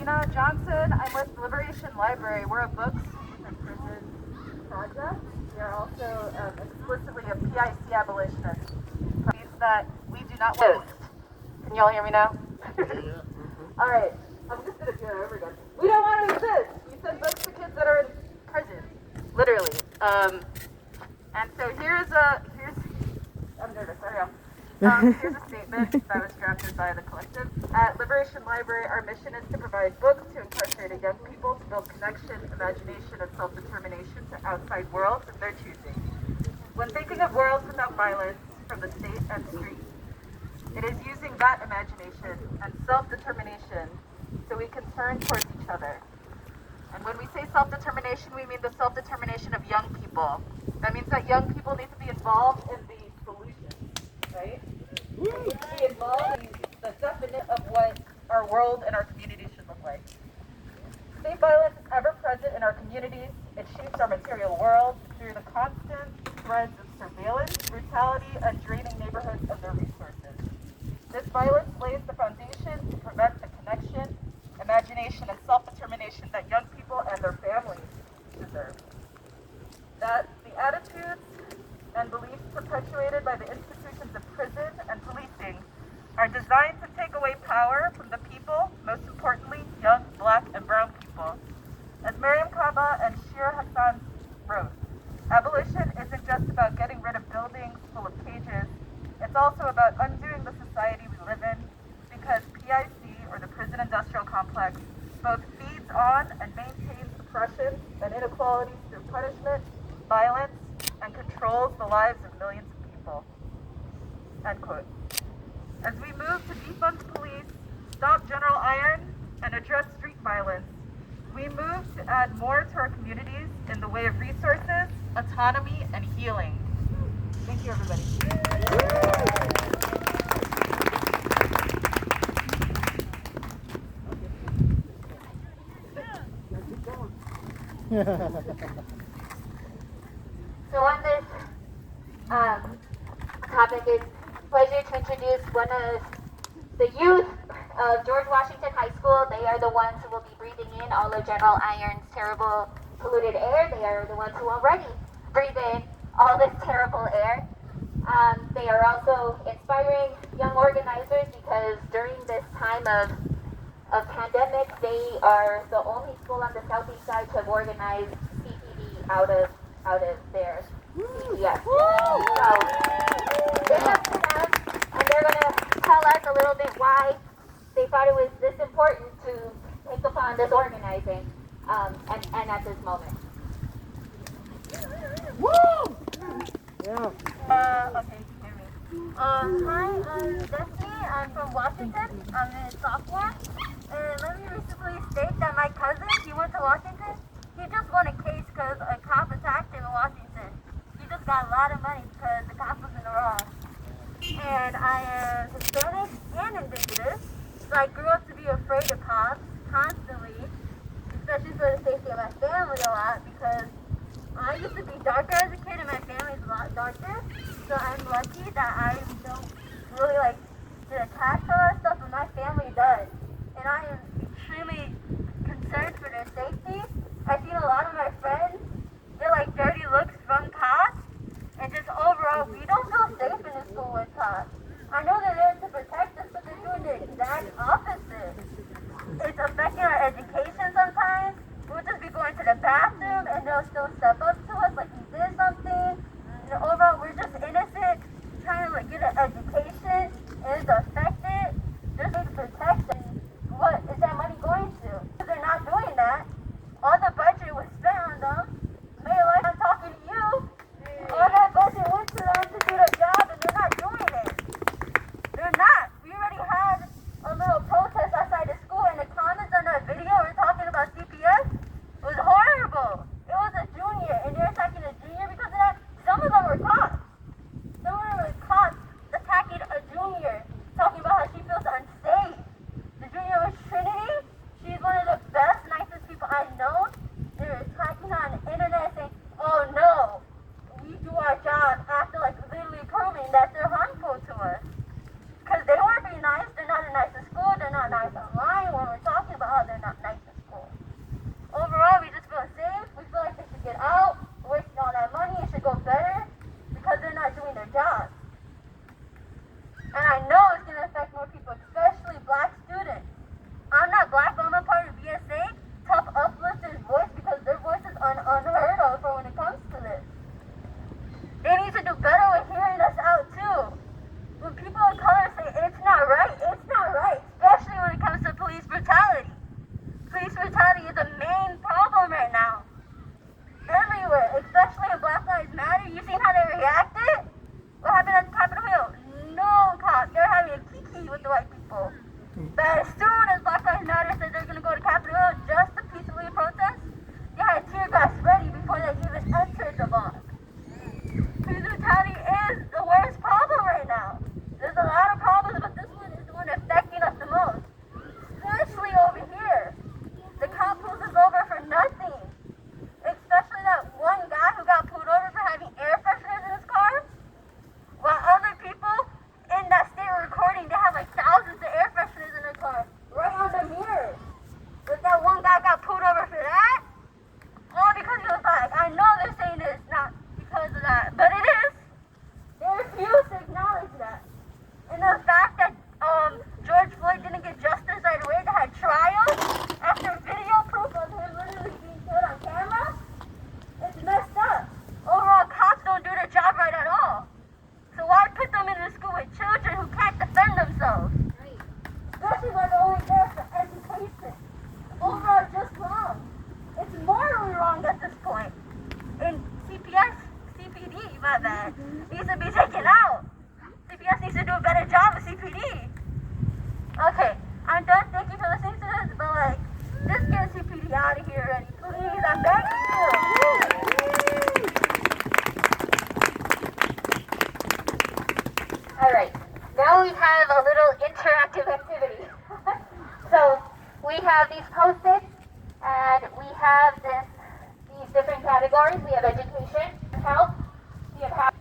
Johnson. I'm with Liberation Library. We're a books and prison project. We are also explicitly a PIC abolitionist. It means that we do not want to. Can y'all hear me now? All right. I'm just going to do it over again. We don't want to exist. We send books to kids that are in prison, literally. And so here's I'm nervous. Sorry, here's a statement that was drafted by the collective. At Liberation Library, our mission is to provide books to incarcerated young people to build connection, imagination, and self-determination to outside worlds of their choosing. When thinking of worlds without violence from the state and street, it is using that imagination and self-determination so we can turn towards each other. And when we say self-determination, we mean the self-determination of young people. That means that young people need to be involved in the solution, right? We need to be involved in the definition of what our world and our communities should look like. State violence is ever present in our communities. It shapes our material world through the constant threads of surveillance, brutality, and draining neighborhoods of their resources. This violence lays the foundation to prevent the connection, imagination, and self-determination that young people and their families deserve. That the attitudes and beliefs perpetuated by the institutions of prison and policing are designed to take away power from the people, most importantly, young Black and brown people. As Mariam Kaba and Shir Hassan wrote, abolition isn't just about getting rid of buildings full of cages, it's also about undoing the society we live in, because PIC, or the prison industrial complex, both feeds on and maintains oppression and inequalities through punishment, violence, and controls the lives of millions of people. End quote. As we move to defund police, stop general iron, and address street violence, we move to add more to our communities in the way of resources, autonomy, and healing. Thank you, everybody. So on this topic, it's a pleasure to introduce one of the youth of George Washington High School. They are the ones who will be breathing in all of General Iron's terrible polluted air. They are the ones who already breathe in all this terrible air. They are also inspiring young organizers because during this time of pandemic, they are the only school on the southeast side to have organized CPD out of their CPS. So big up to them, and they're going to tell us a little bit why they thought it was this important to take upon this organizing and at this moment. Woo! Yeah. Okay, you hear me. Hi, I'm Destiny. I'm from Washington. I'm a sophomore. And let me recently state that my cousin, he went to Washington. He just won a case because a cop attacked him in Washington. He just got a lot of money because the cop was in the wrong. And I am Hispanic and indigenous. So I grew up to be afraid of cops constantly, especially for the safety of my family a lot because I used to be darker as a kid and my family's a lot darker. So I'm lucky that I don't really get attacked for a lot of stuff, but my family does. And I am extremely concerned for their safety. I've seen a lot of my friends get dirty looks from cops, and just overall, we don't feel safe in the school with cops. I know they're there to protect us, but they're doing the exact opposite. It's affecting our education sometimes. We'll just be going to the bathroom, and they'll still step up to us like we did something. And overall, we're just innocent, trying to get an education, and it's affected. Just to protect us. What is we have these post-its, and we have these different categories. We have education, health, we have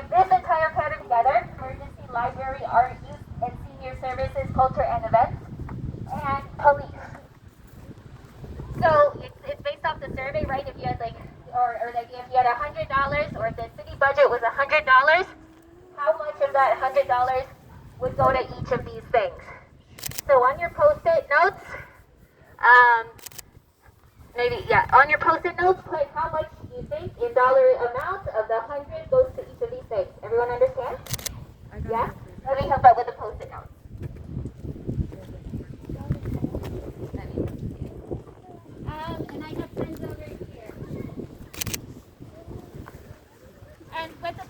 this entire category together: emergency, library, art, youth and senior services, culture and events, and police. So it's based off the survey, right? If you had or like if you had $100, or if the city budget was $100, how much of that $100 would go to each of these things? So on your post-it notes, on your post-it notes, put how much you think in dollar amount of the 100 goes to each of these things. Everyone understand? Yeah? Let me help out with the post-it notes. And I have pens over here. And with the